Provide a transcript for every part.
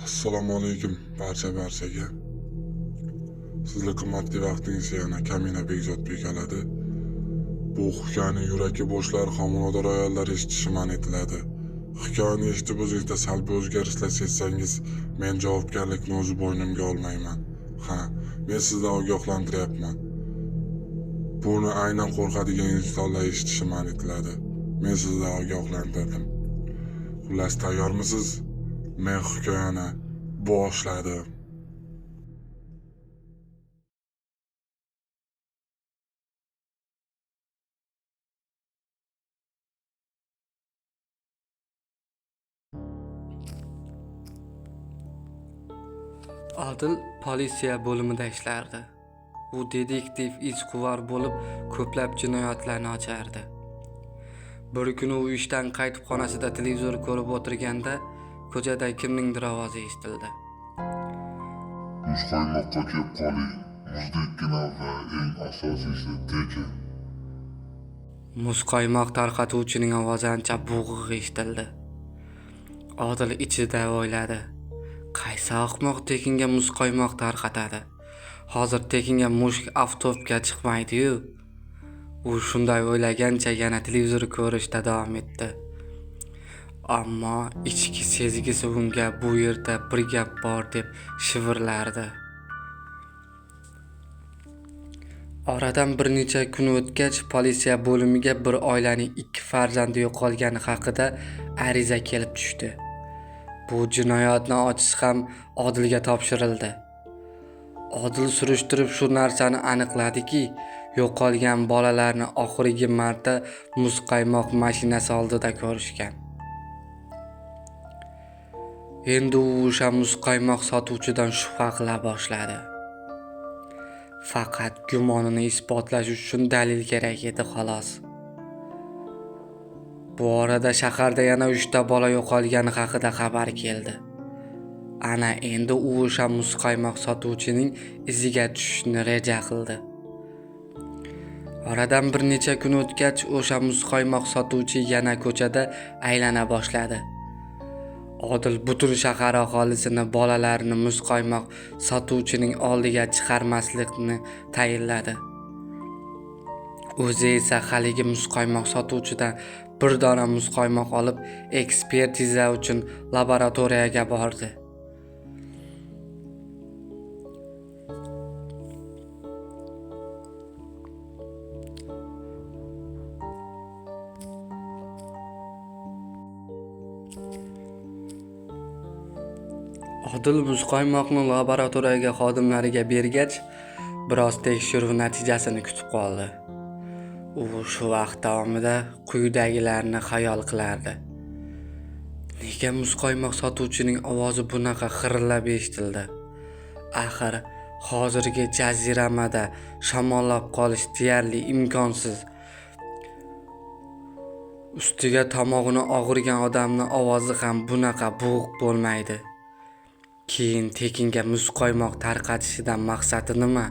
Assalomu alaykum barchaga. Sizlar qimmatli vaqtingizni yana Kamina Bekzodbek oladi. Bu hikoyani yurakka bo'shlar, homilador ayollar eshitishi man etiladi. Hikoyani eshitib o'zingizda salbiy o'zgarishlar sezsangiz, men javobgarlikni o'z bo'ynimga olmayman. Men sizdan ogohlantiryapman. Buni aynan qo'rqadigan insonlar eshitishi man etiladi. Men sizdan ogohlantirdim. Xullas, tayyormisiz? Men hikoyani boshladim. Odil politsiya bo'limida ishlardi. U detektiv ishquvar bo'lib, ko'plab jinoyatlarni ochardi. Bir kuni u ishdan qaytib xonasida televizor ko'rib o'tirganda, ko'chada kimningdir ovozi eshitildi. Muzqaymoqqa kelib qoling. Muzdekkina va eng asosiysi tekin. Muzqaymoq tarqatuvchining ovozi ancha bo'g'iq eshitildi. Odil ichida o'yladi. Qaysi ahmoq tekinga muzqaymoq tarqatadi? Hozir tekinga mushuk avtobusga chiqmaydi-yu. U shunday o'ylagancha yana televizor ko'rishda davom etdi. Ammo ichki sezgisi unga bu yerda bir gap bor deb shivirlardi. Oradan bir necha kun o'tgach, politsiya bo'limiga bir oilaning 2 farzandi yo'qolgani haqida ariza kelib tushdi. Bu jinoyatni ochish ham Odilga topshirildi. Odil surishtirib shu narsani aniqladiki, yo'qolgan bolalarni oxirgi marta muzqaymoq mashinasi oldida ko'rishgan. Endi u o'sha muzqaymoq sotuvchidan shubha qila boshladi. Faqat gumonini isbotlash uchun dalil kerak edi, xolos. Bu orada shaharda yana 3 ta bola yo'qolgani haqida xabar keldi. Ana endi u o'sha muzqaymoq sotuvchining iziga tushishni reja qildi. Oradan bir necha kun o'tgach, o'sha muzqaymoq sotuvchi yana ko'chada aylana boshladi. Odil butun shahar aholisini bolalarini muzqaymoq sotuvchining oldiga chiqarmaslikni tayinladi. O'zi esa haligi muzqaymoq sotuvchidan bir dona muzqaymoq olib, ekspertiza uchun laboratoriyaga bordi. Odil muzqaymoqni laboratoriyaga xodimlariga bergach, biroz tekshiruv natijasini kutib qoldi. U shu vaqt davomida quyidagilarni xayol qilardi. Nega muzqaymoq sotuvchining ovozi bunaqa xirillab eshitildi? Axir hozirgi jaziramada shamollab qolish deyarli imkonsiz. Ustiga tomog'ini og'rigan odamning ovozi ham bunaqa bo'g'iq bo'lmaydi. Keyin tekinga muzqaymoq tarqatishidan maqsadi nima?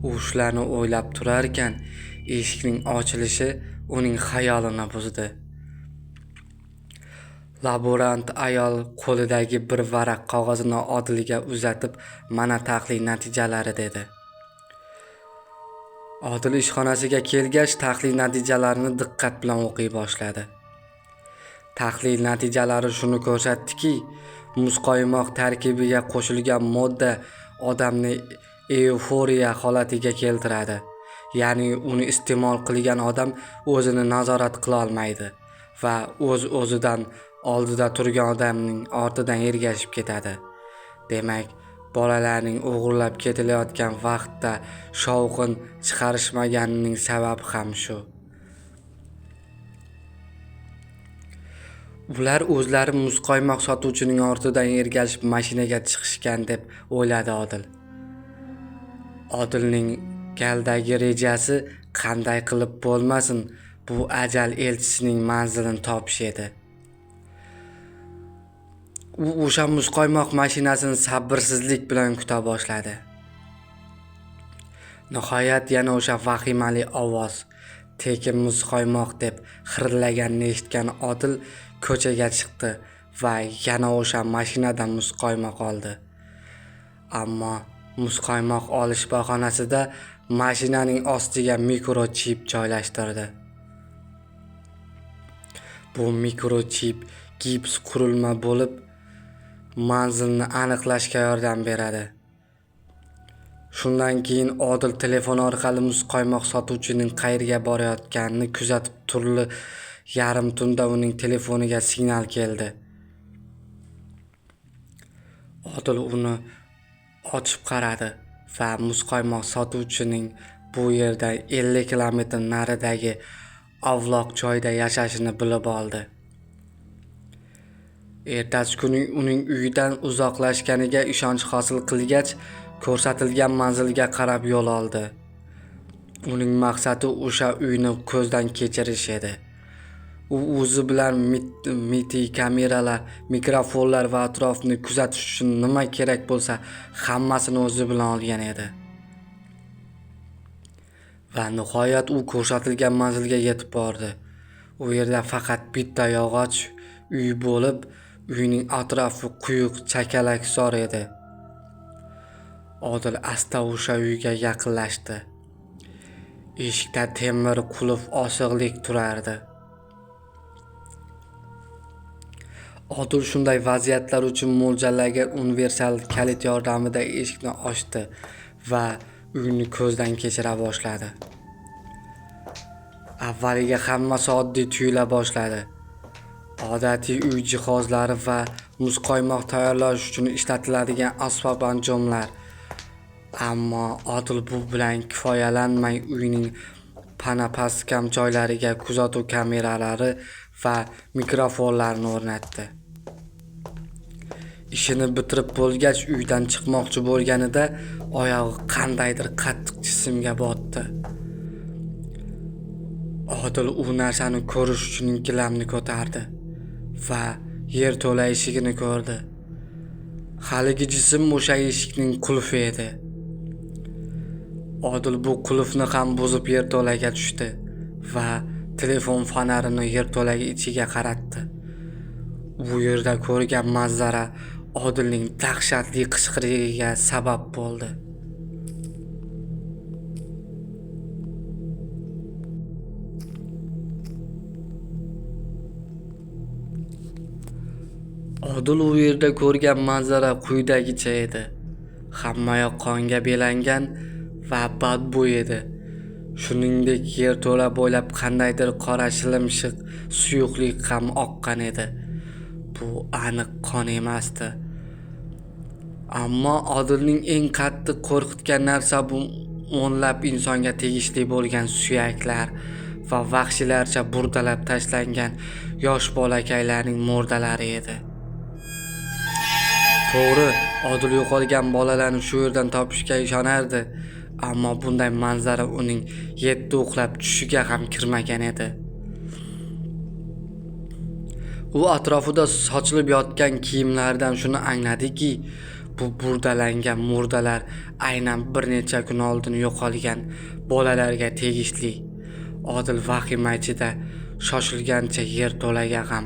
U shularni o'ylab turar ekan, eshikning ochilishi uning xayolini buzdi. Laborant ayol qo'lidagi bir varaq qog'ozni Odilga uzatib, "Mana tahlil natijalari" dedi. Odil ishxonasiga kelgach, tahlil natijalarini diqqat bilan o'qiy boshladi. Tahlil natijalari shuni ko'rsatdiki, muzqaymoq tarkibiga qo'shilgan modda odamni euforiya holatiga keltiradi. Ya'ni uni iste'mol qilgan odam o'zini nazorat qila olmaydi va o'z-o'zidan oldida turgan odamning ortidan ergashib ketadi. Demak, bolalarning o'g'irlab ketilayotgan vaqtda shovqin chiqarishmaganining sababi ham shu. Ular o'zlari muzqaymoq sotuvchining ortidan ergashib mashinaga chiqishgan deb o'yladi Odil. Odilning galdagi rejasi qanday qilib bo'lmasin, bu ajal elchisining manzilini topish edi. U o'sha muzqaymoq mashinasini sabrsizlik bilan kuta boshladi. Nihoyat yana o'sha vahimali ovoz, tekin muzqaymoq deb xirillaganini eshitgan Odil ko'chaga chiqdi va yana o'sha mashinadan muzqaymoq oldi. Ammo muzqaymoq olish bahonasida mashinaning ostiga mikrochip joylashtirdi. Bu mikrochip gips qurilma bo'lib, manzilni aniqlashga yordam beradi. Shundan keyin Odil telefon orqali muzqaymoq sotuvchining qayerga borayotganini kuzatib turli yarim tunda uning telefoniga signal keldi. Odil uni ochib qaradi va muzqaymoq sotuvchining bu yerdan 50 kilometr naridagi avloq joyda yashashini bilib oldi. Ertasi kuni uning uyidan uzoqlashganiga ishonch hosil qilgach, ko'rsatilgan manzilga qarab yo'l oldi. Uning maqsadi o'sha uyni ko'zdan kechirish edi. U o'zi bilan miti kameralar, mikrofonlar va atrofni kuzatish uchun nima kerak bo'lsa, hammasini o'zi bilan olgan edi. Va nihoyat u ko'rsatilgan manzilga yetib bordi. U yerda faqat bitta yog'och uy bo'lib, uyning atrofi quyuq chakalakzor edi. Odil asta o'sha uyga yaqinlashdi. Eshikda temir qulf osig'lik turardi. Odil shunday vaziyatlar uchun mo'ljallangan universal kalit yordamida eshikni ochdi va uyni ko'zdan kechira boshladi. Avvaliga hammasi oddiy tuyula boshladi. Odatiy uy jihozlari va muzqaymoq tayyorlash uchun ishlatiladigan asbob-anjomlar. Ammo Odil bu bilan kifoyalanmay uyning pana-pastkam joylariga kuzatuv kameralari va mikrofonlarni o'rnatdi. Ishini bitirib bo'lgach, uydan chiqmoqchi bo'lganida oyog'i qandaydir qattiq jismga botdi. Odil u narsani ko'rish uchun gilamni ko'tardi va yerto'la eshigini ko'rdi. Haligi jism o'sha eshikning qulfi edi. Odil bu qulfni ham buzib yerto'laga tushdi va telefon fonarini yerto'laga ichiga qaratdi. Bu yerda ko'rgan manzara Odilning dahshatli qichqirig'iga sabab bo'ldi. Odil u yerda ko'rgan manzara quyidagicha edi. Hammayoq qonga belangan va badbo'y edi. Shuningdek, yerto'la bo'ylab qandaydir qora shilimshiq suyuqlik ham oqqan edi. Bu aniq qon emasdi. Ammo Odilning eng qattiq qo'rqitgan narsa bu o'nlab insonga tegishli bo'lgan suyaklar va vahshiylarcha burdalab tashlangan yosh bolakaylarning murdalari edi. To'g'ri, Odil yo'qolgan bolalarni shu yerdan topishga ishonardi, ammo bunday manzara uning yetti uxlab tushiga ham kirmagan edi. U atrofida sochilib yotgan kiyimlardan shuni angladiki, bu burdalangan murdalar aynan bir necha kun oldin yo'qolgan bolalarga tegishli. Odil vahima ichida shoshilgancha yerto'laga ham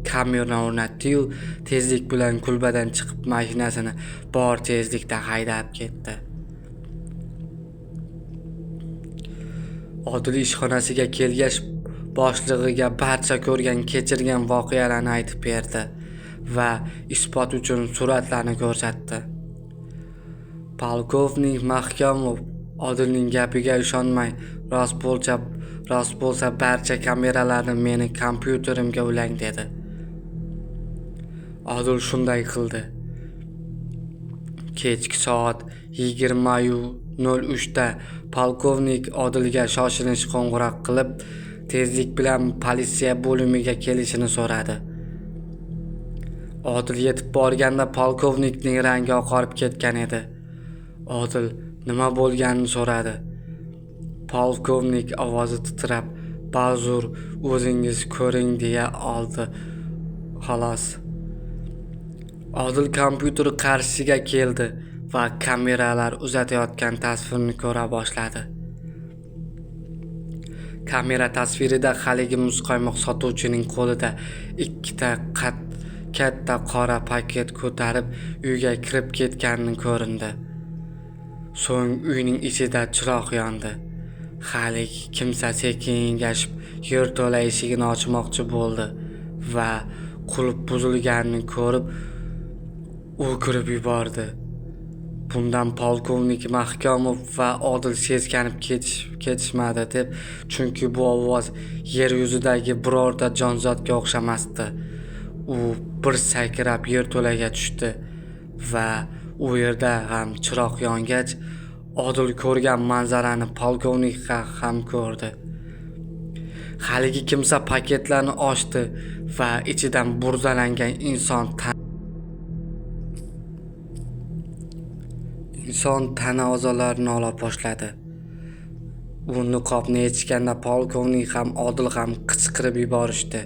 kamera o'rnatdi-yu, tezlik bilan kulbadan chiqib mashinasini bor tezlikda haydab ketdi. Odil ishxonasiga kelgach, boshlig'iga barcha ko'rgan kechirgan voqealarni aytib berdi va isbot uchun suratlarni ko'rsatdi. Polkovnik Mahkamov Odilning gapiga ishonmay, rost bo'lsa barcha kameralarni meni kompyuterimga ulang dedi. Odil shunday qildi. Kechki soat 20:03 da polkovnik Odilga shoshilinch qo'ng'iroq qilib, tezlik bilan politsiya bo'limiga kelishini so'radi. Odil yetib borganda polkovnikning rangi oqarib ketgan edi. Odil nima bo'lganini so'radi. Polkovnik ovozi titrab, "Ba'zur, o'zingiz ko'ring" deya oldi. Xolos. Odil kompyuter qarshisiga keldi va kameralar uzatayotgan tasvirni ko'ra boshladi. Kamera tasvirida haligi muzqaymoq sotuvchining qo'lida ikkita katta qora paket ko'tarib uyga kirib ketganini ko'rindi. So'ng uyning ichida chiroq yondi. Haligi kimsa sekingashib yerto'la eshigini ochmoqchi bo'ldi va qulf buzilganini ko'rib kirib yubordi. Bundan polkovnik Mahkamov va Odil seskanib ketishmadi deb, chunki bu ovoz yer yuzidagi birorta jonzotga o'xshamasdi. U bir sakrab yerto'laga tushdi va u yerda ham chiroq yongach, Odil ko'rgan manzarani polkovnik ham ko'rdi. Haligi kimsa paketlarni ochdi va ichidan burdalangan inson tana a'zolarini ola boshladi. U niqobni yechganda polkovnik ham Odil ham qichqirib yuborishdi,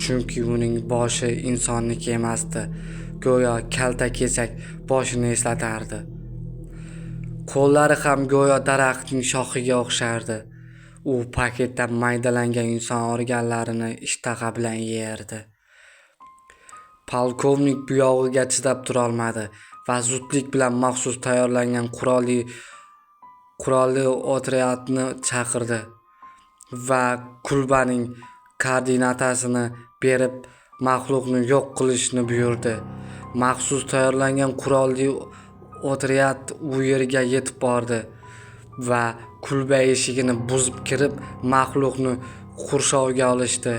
chunki uning boshi insonniki emasdi, go'yo kaltakesak boshini eslatardi. Qo'llari ham go'yo daraxtning shoxiga o'xshardi. U paketdan maydalangan inson organlarini ishtaha bilan yerdi. Polkovnik bu yog'iga chidab tura olmadi va zudlik bilan maxsus tayyorlangan qurolli otryadni chaqirdi va kulbaning koordinatasini berib maxluqni yo'q qilishni buyurdi. Maxsus tayyorlangan qurolli otryad u yerga yetib bordi va kulba eshigini buzib kirib maxluqni qurshovga olishdi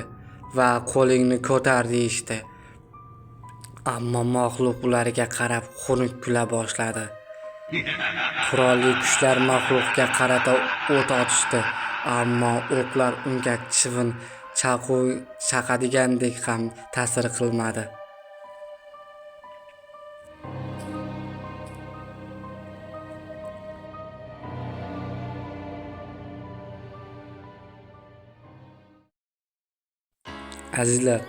va qo'lingni ko'tar deyishdi. Ammo maxluq ularga qarab xunuk kula boshladi. Qurolli kuchlar maxluqqa qarata o't ochdi, ammo o'qlar unga chivin chaqadigandek ham ta'sir qilmadi. Azizlar,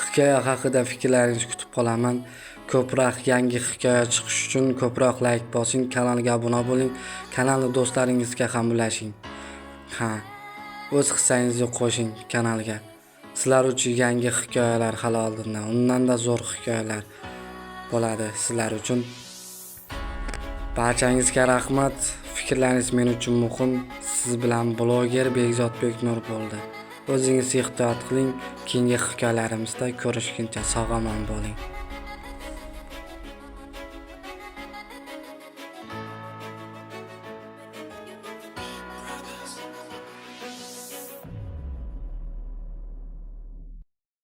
hikoya haqida fikrlaringizni kutib qolaman. Ko'proq yangi hikoya chiqish uchun ko'proq like bosing, kanalga obuna bo'ling, kanalni do'stlaringizga ham ulashing. O'z hissangizni qo'shing kanalga. Sizlar uchun yangi hikoyalar hali oldinda, undan-da zo'r hikoyalar bo'ladi sizlar uchun. Barchangizga rahmat. Fikrlaringiz men uchun muhim. Siz bilan bloger Begzod Beknur bo'ldi. O'zingizni ehtiyot qiling. Keyingi hikoyalarimizda ko'rishguncha sog' omon bo'ling.